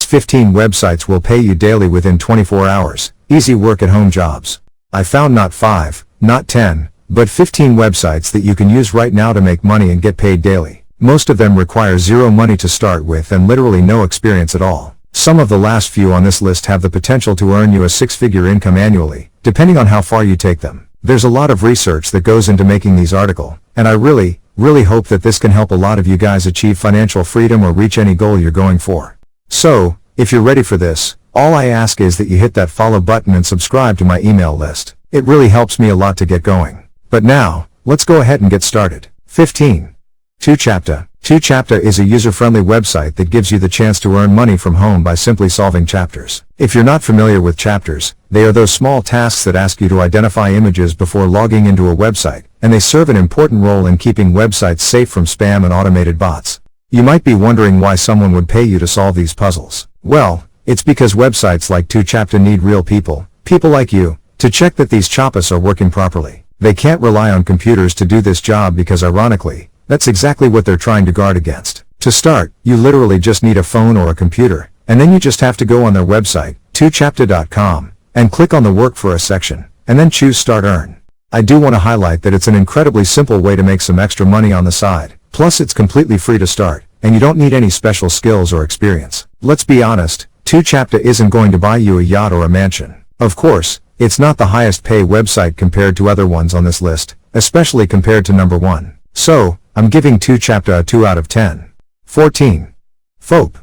Next 15 websites will pay you daily within 24 hours. Easy work at home jobs. I found not 5, not 10, but 15 websites that you can use right now to make money and get paid daily. Most of them require zero money to start with and literally no experience at all. Some of the last few on this list have the potential to earn you a six-figure income annually, depending on how far you take them. There's a lot of research that goes into making these articles, and I really hope that this can help a lot of you guys achieve financial freedom or reach any goal you're going for. So, if you're ready for this, all I ask is that you hit that follow button and subscribe to my email list. It really helps me a lot to get going. But now, let's go ahead and get started. 15. 2Chapter. 2Chapter is a user-friendly website that gives you the chance to earn money from home by simply solving chapters. If you're not familiar with chapters, they are those small tasks that ask you to identify images before logging into a website, and they serve an important role in keeping websites safe from spam and automated bots. You might be wondering why someone would pay you to solve these puzzles. Well, it's because websites like 2Chapter need real people like you, to check that these chapters are working properly. They can't rely on computers to do this job because ironically, that's exactly what they're trying to guard against. To start, you literally just need a phone or a computer, and then you just have to go on their website, 2chapter.com, and click on the Work for Us section, and then choose Start Earn. I do want to highlight that it's an incredibly simple way to make some extra money on the side, plus it's completely free to start, and you don't need any special skills or experience. Let's be honest, 2Chapter isn't going to buy you a yacht or a mansion. Of course, it's not the highest pay website compared to other ones on this list, especially compared to number 1. So, I'm giving 2Chapter a 2 out of 10. 14. Foap.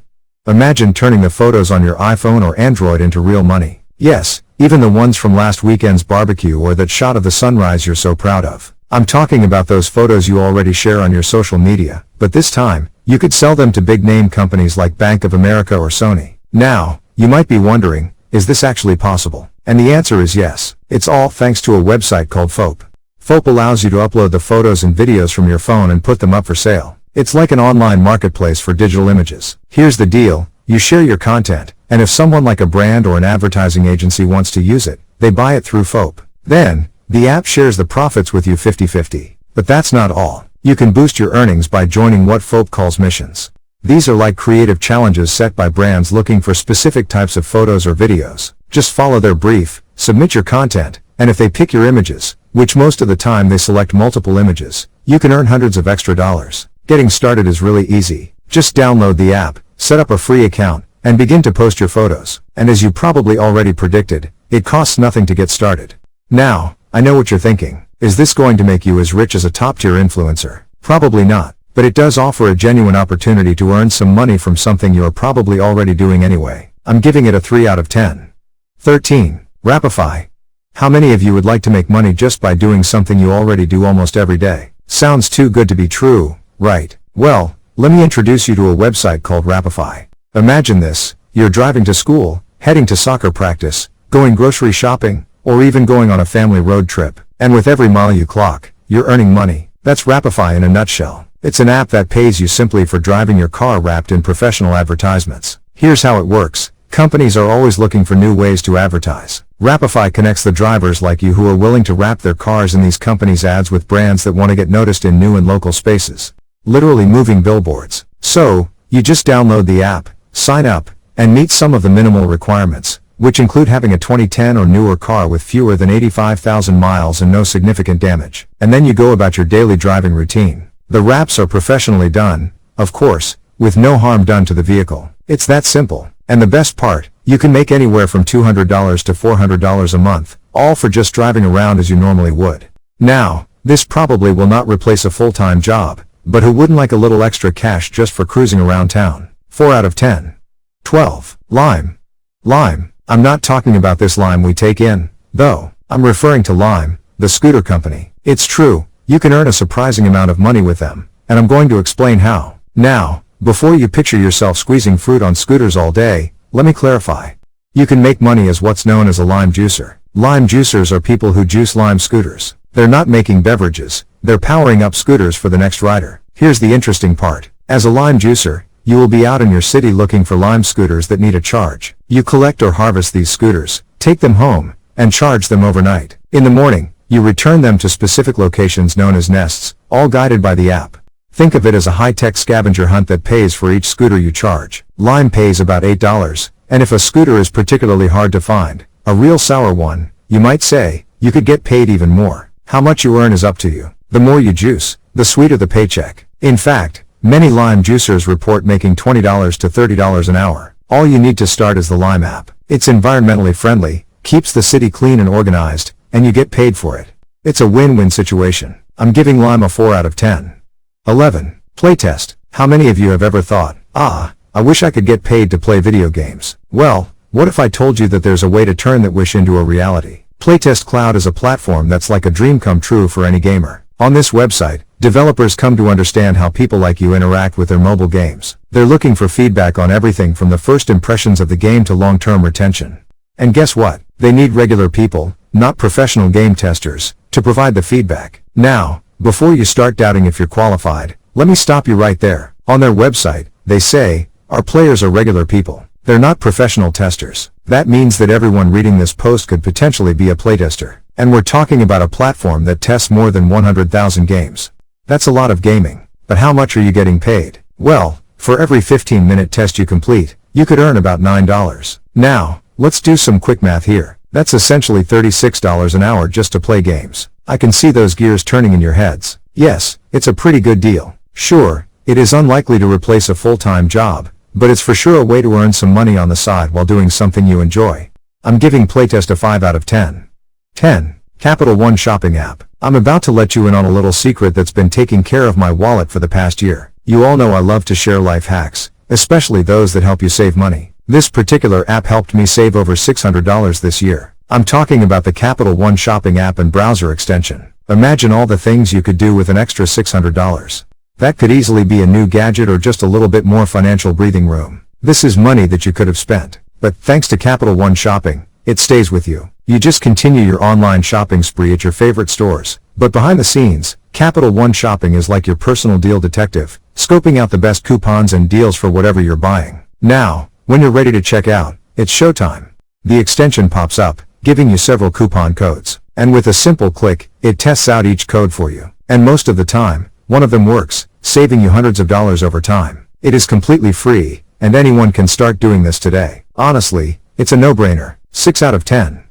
Imagine turning the photos on your iPhone or Android into real money. Yes, even the ones from last weekend's barbecue or that shot of the sunrise you're so proud of. I'm talking about those photos you already share on your social media, but this time, you could sell them to big-name companies like Bank of America or Sony. Now, you might be wondering, is this actually possible? And the answer is yes. It's all thanks to a website called Foap. Foap allows you to upload the photos and videos from your phone and put them up for sale. It's like an online marketplace for digital images. Here's the deal, you share your content, and if someone like a brand or an advertising agency wants to use it, they buy it through Foap. Then, the app shares the profits with you 50-50. But that's not all. You can boost your earnings by joining what Foap calls missions. These are like creative challenges set by brands looking for specific types of photos or videos. Just follow their brief, submit your content, and if they pick your images, which most of the time they select multiple images, you can earn hundreds of extra dollars. Getting started is really easy. Just download the app, set up a free account, and begin to post your photos. And as you probably already predicted, it costs nothing to get started. Now, I know what you're thinking. Is this going to make you as rich as a top-tier influencer? Probably not. But it does offer a genuine opportunity to earn some money from something you are probably already doing anyway. I'm giving it a 3 out of 10. 13. Rapify. How many of you would like to make money just by doing something you already do almost every day? Sounds too good to be true, right? Well, let me introduce you to a website called Rapify. Imagine this, you're driving to school, heading to soccer practice, going grocery shopping, or even going on a family road trip, and with every mile you clock, you're earning money. That's Rapify in a nutshell. It's an app that pays you simply for driving your car wrapped in professional advertisements. Here's how it works. Companies are always looking for new ways to advertise. Rapify connects the drivers like you who are willing to wrap their cars in these companies' ads with brands that want to get noticed in new and local spaces. Literally moving billboards. So, you just download the app, sign up, and meet some of the minimal requirements, which include having a 2010 or newer car with fewer than 85,000 miles and no significant damage. And then you go about your daily driving routine. The wraps are professionally done, of course, with no harm done to the vehicle. It's that simple. And the best part, you can make anywhere from $200 to $400 a month, all for just driving around as you normally would. Now, this probably will not replace a full-time job, but who wouldn't like a little extra cash just for cruising around town? 4 out of 10. 12. Lime. Lime. I'm not talking about this lime we take in, though. I'm referring to Lime, the scooter company. It's true, you can earn a surprising amount of money with them, and I'm going to explain how. Now, before you picture yourself squeezing fruit on scooters all day, let me clarify. You can make money as what's known as a lime juicer. Lime juicers are people who juice lime scooters. They're not making beverages, they're powering up scooters for the next rider. Here's the interesting part. As a lime juicer, you will be out in your city looking for lime scooters that need a charge. You collect or harvest these scooters, take them home, and charge them overnight. In the morning, you return them to specific locations known as nests, all guided by the app. Think of it as a high-tech scavenger hunt that pays for each scooter you charge. Lime pays about $8, and if a scooter is particularly hard to find, a real sour one, you might say, you could get paid even more. How much you earn is up to you. The more you juice, the sweeter the paycheck. In fact, many lime juicers report making $20 to $30 an hour. All you need to start is the Lime app. It's environmentally friendly, keeps the city clean and organized, and you get paid for it. It's a win-win situation. I'm giving Lime a 4 out of 10. 11. Playtest. How many of you have ever thought, I wish I could get paid to play video games? Well, what if I told you that there's a way to turn that wish into a reality? Playtest Cloud is a platform that's like a dream come true for any gamer. On this website, developers come to understand how people like you interact with their mobile games. They're looking for feedback on everything from the first impressions of the game to long-term retention. And guess what? They need regular people, not professional game testers, to provide the feedback. Now, before you start doubting if you're qualified, let me stop you right there. On their website, they say, our players are regular people. They're not professional testers. That means that everyone reading this post could potentially be a playtester. And we're talking about a platform that tests more than 100,000 games. That's a lot of gaming. But how much are you getting paid? Well, for every 15-minute test you complete, you could earn about $9. Now, let's do some quick math here. That's essentially $36 an hour just to play games. I can see those gears turning in your heads. Yes, it's a pretty good deal. Sure, it is unlikely to replace a full-time job, but it's for sure a way to earn some money on the side while doing something you enjoy. I'm giving Playtest a 5 out of 10. 10. Capital One Shopping App. I'm about to let you in on a little secret that's been taking care of my wallet for the past year. You all know I love to share life hacks, especially those that help you save money. This particular app helped me save over $600 this year. I'm talking about the Capital One Shopping app and browser extension. Imagine all the things you could do with an extra $600. That could easily be a new gadget or just a little bit more financial breathing room. This is money that you could have spent. But thanks to Capital One Shopping, it stays with you. You just continue your online shopping spree at your favorite stores. But behind the scenes, Capital One Shopping is like your personal deal detective, scoping out the best coupons and deals for whatever you're buying. Now, when you're ready to check out, it's showtime. The extension pops up, giving you several coupon codes. And with a simple click, it tests out each code for you. And most of the time, one of them works, saving you hundreds of dollars over time. It is completely free, and anyone can start doing this today. Honestly, it's a no-brainer. 6 out of 10.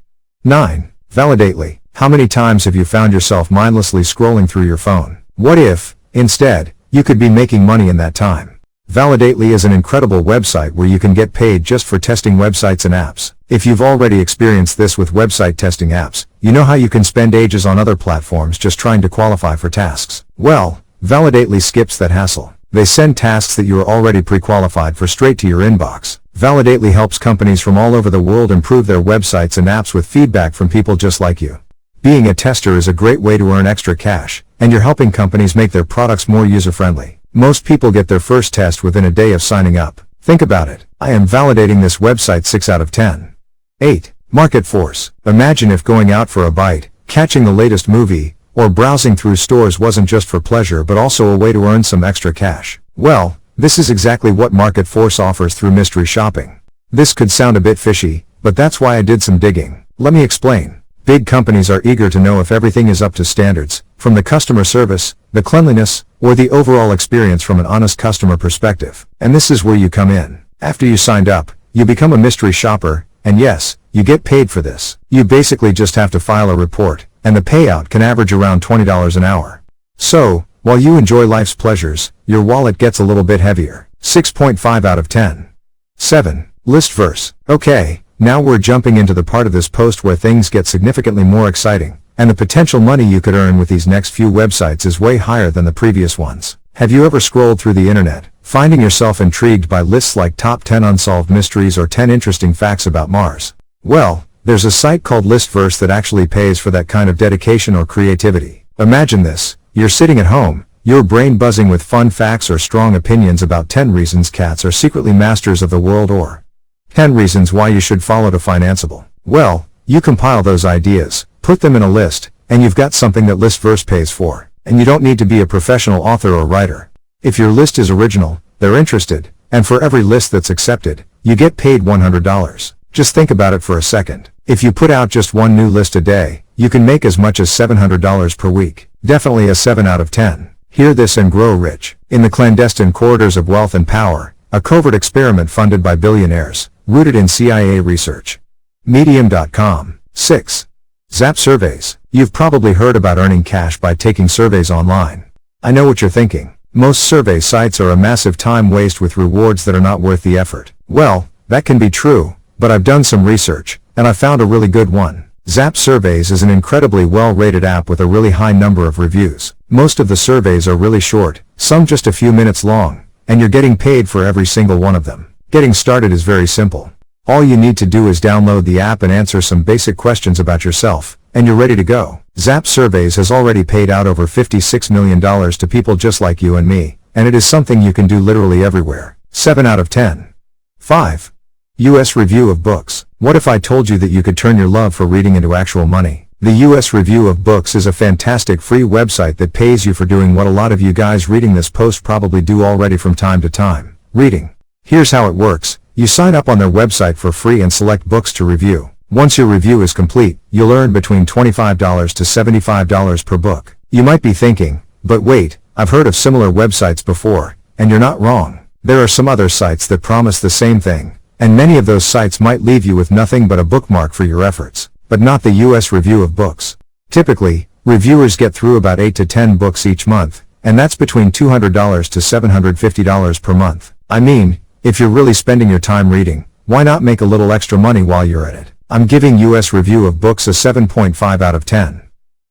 9. Validately. How many times have you found yourself mindlessly scrolling through your phone? What if, instead, you could be making money in that time? Validately is an incredible website where you can get paid just for testing websites and apps. If you've already experienced this with website testing apps, you know how you can spend ages on other platforms just trying to qualify for tasks. Well, Validately skips that hassle. They send tasks that you are already pre-qualified for straight to your inbox. Validately helps companies from all over the world improve their websites and apps with feedback from people just like you. Being a tester is a great way to earn extra cash, and you're helping companies make their products more user-friendly. Most people get their first test within a day of signing up. Think about it. I am validating this website 6 out of 10. 8. Market Force. Imagine if going out for a bite, catching the latest movie, or browsing through stores wasn't just for pleasure but also a way to earn some extra cash. Well, this is exactly what Market Force offers through mystery shopping. This could sound a bit fishy, but that's why I did some digging. Let me explain. Big companies are eager to know if everything is up to standards, from the customer service, the cleanliness, or the overall experience from an honest customer perspective. And this is where you come in. After you signed up, you become a mystery shopper, and yes, you get paid for this. You basically just have to file a report, and the payout can average around $20 an hour. So, while you enjoy life's pleasures, your wallet gets a little bit heavier. 6.5 out of 10. 7. Listverse. Okay, now we're jumping into the part of this post where things get significantly more exciting, and the potential money you could earn with these next few websites is way higher than the previous ones. Have you ever scrolled through the internet, finding yourself intrigued by lists like top 10 unsolved mysteries or 10 interesting facts about Mars? Well, there's a site called Listverse that actually pays for that kind of dedication or creativity. Imagine this. You're sitting at home, your brain buzzing with fun facts or strong opinions about 10 reasons cats are secretly masters of the world or 10 reasons why you should follow to Financeable. Well, you compile those ideas, put them in a list, and you've got something that Listverse pays for. And you don't need to be a professional author or writer. If your list is original, they're interested, and for every list that's accepted, you get paid $100. Just think about it for a second. If you put out just one new list a day, you can make as much as $700 per week. Definitely a 7 out of 10. Hear this and grow rich. In the clandestine corridors of wealth and power, a covert experiment funded by billionaires, rooted in CIA research. Medium.com. 6. Zap surveys. You've probably heard about earning cash by taking surveys online. I know what you're thinking. Most survey sites are a massive time waste with rewards that are not worth the effort. Well, that can be true, but I've done some research, and I found a really good one. Zap Surveys is an incredibly well-rated app with a really high number of reviews. Most of the surveys are really short, some just a few minutes long, and you're getting paid for every single one of them. Getting started is very simple. All you need to do is download the app and answer some basic questions about yourself, and you're ready to go. Zap Surveys has already paid out over $56 million to people just like you and me, and it is something you can do literally everywhere. 7 out of 10. 5. US Review of Books. What if I told you that you could turn your love for reading into actual money? The US Review of Books is a fantastic free website that pays you for doing what a lot of you guys reading this post probably do already from time to time. Reading. Here's how it works. You sign up on their website for free and select books to review. Once your review is complete, you'll earn between $25 to $75 per book. You might be thinking, but wait, I've heard of similar websites before, and you're not wrong. There are some other sites that promise the same thing, and many of those sites might leave you with nothing but a bookmark for your efforts, but not the US Review of Books. Typically, reviewers get through about 8 to 10 books each month, and that's between $200 to $750 per month. I mean, if you're really spending your time reading, why not make a little extra money while you're at it? I'm giving US Review of Books a 7.5 out of 10.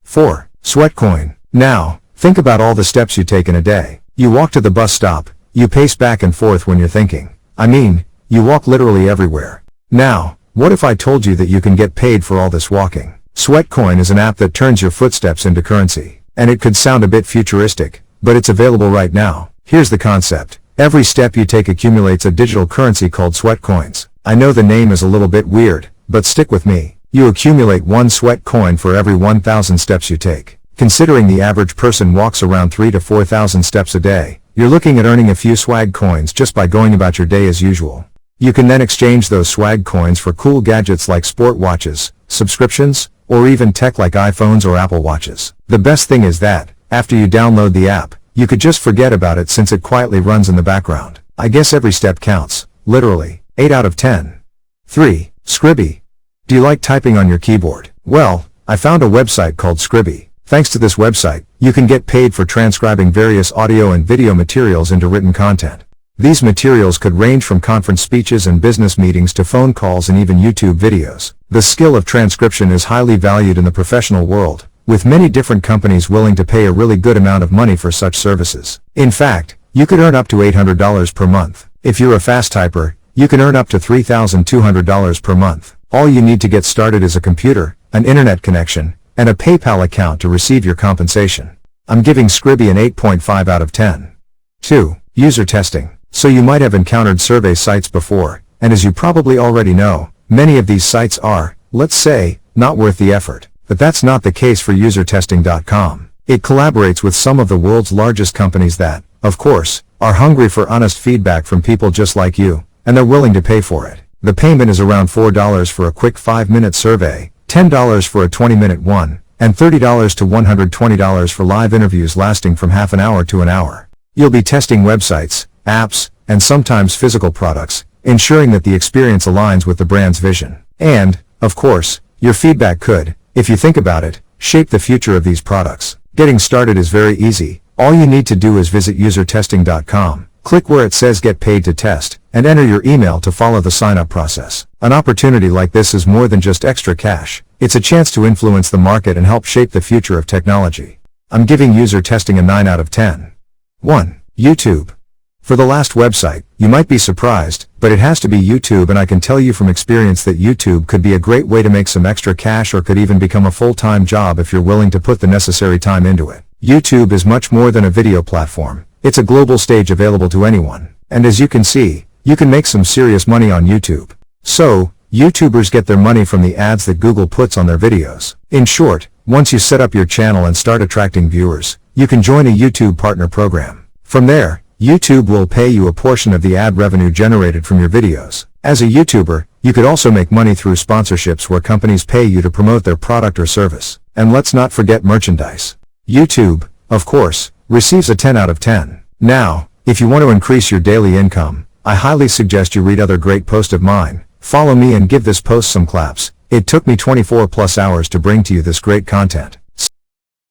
4. Sweatcoin. Now, think about all the steps you take in a day. You walk to the bus stop, you pace back and forth when you're thinking. I mean, you walk literally everywhere. Now, what if I told you that you can get paid for all this walking? Sweatcoin is an app that turns your footsteps into currency. And it could sound a bit futuristic, but it's available right now. Here's the concept. Every step you take accumulates a digital currency called Sweatcoins. I know the name is a little bit weird, but stick with me. You accumulate 1 Sweatcoin for every 1,000 steps you take. Considering the average person walks around 3,000 to 4,000 steps a day, you're looking at earning a few swag coins just by going about your day as usual. You can then exchange those swag coins for cool gadgets like sport watches, subscriptions, or even tech like iPhones or Apple Watches. The best thing is that, after you download the app, you could just forget about it since it quietly runs in the background. I guess every step counts, literally. 8 out of 10. 3. Scribie. Do you like typing on your keyboard? Well, I found a website called Scribie. Thanks to this website, you can get paid for transcribing various audio and video materials into written content. These materials could range from conference speeches and business meetings to phone calls and even YouTube videos. The skill of transcription is highly valued in the professional world, with many different companies willing to pay a really good amount of money for such services. In fact, you could earn up to $800 per month. If you're a fast typer, you can earn up to $3,200 per month. All you need to get started is a computer, an internet connection, and a PayPal account to receive your compensation. I'm giving Scribie an 8.5 out of 10. 2. User testing. So you might have encountered survey sites before, and as you probably already know, many of these sites are, let's say, not worth the effort. But that's not the case for usertesting.com. It collaborates with some of the world's largest companies that, of course, are hungry for honest feedback from people just like you, and they're willing to pay for it. The payment is around $4 for a quick 5-minute survey, $10 for a 20-minute one, and $30 to $120 for live interviews lasting from half an hour to an hour. You'll be testing websites, apps, and sometimes physical products, ensuring that the experience aligns with the brand's vision. And, of course, your feedback could, if you think about it, shape the future of these products. Getting started is very easy. All you need to do is visit usertesting.com, click where it says Get Paid to Test, and enter your email to follow the sign-up process. An opportunity like this is more than just extra cash. It's a chance to influence the market and help shape the future of technology. I'm giving user testing a 9 out of 10. 1. YouTube. For the last website, you might be surprised, but it has to be YouTube, and I can tell you from experience that YouTube could be a great way to make some extra cash or could even become a full-time job if you're willing to put the necessary time into it. YouTube is much more than a video platform. It's a global stage available to anyone. And as you can see, you can make some serious money on YouTube. So, YouTubers get their money from the ads that Google puts on their videos. In short, once you set up your channel and start attracting viewers, you can join a YouTube partner program. From there, YouTube will pay you a portion of the ad revenue generated from your videos. As a YouTuber, you could also make money through sponsorships where companies pay you to promote their product or service. And let's not forget merchandise. YouTube, of course, receives a 10 out of 10. Now, if you want to increase your daily income, I highly suggest you read other great posts of mine, follow me and give this post some claps. It took me 24+ hours to bring to you this great content.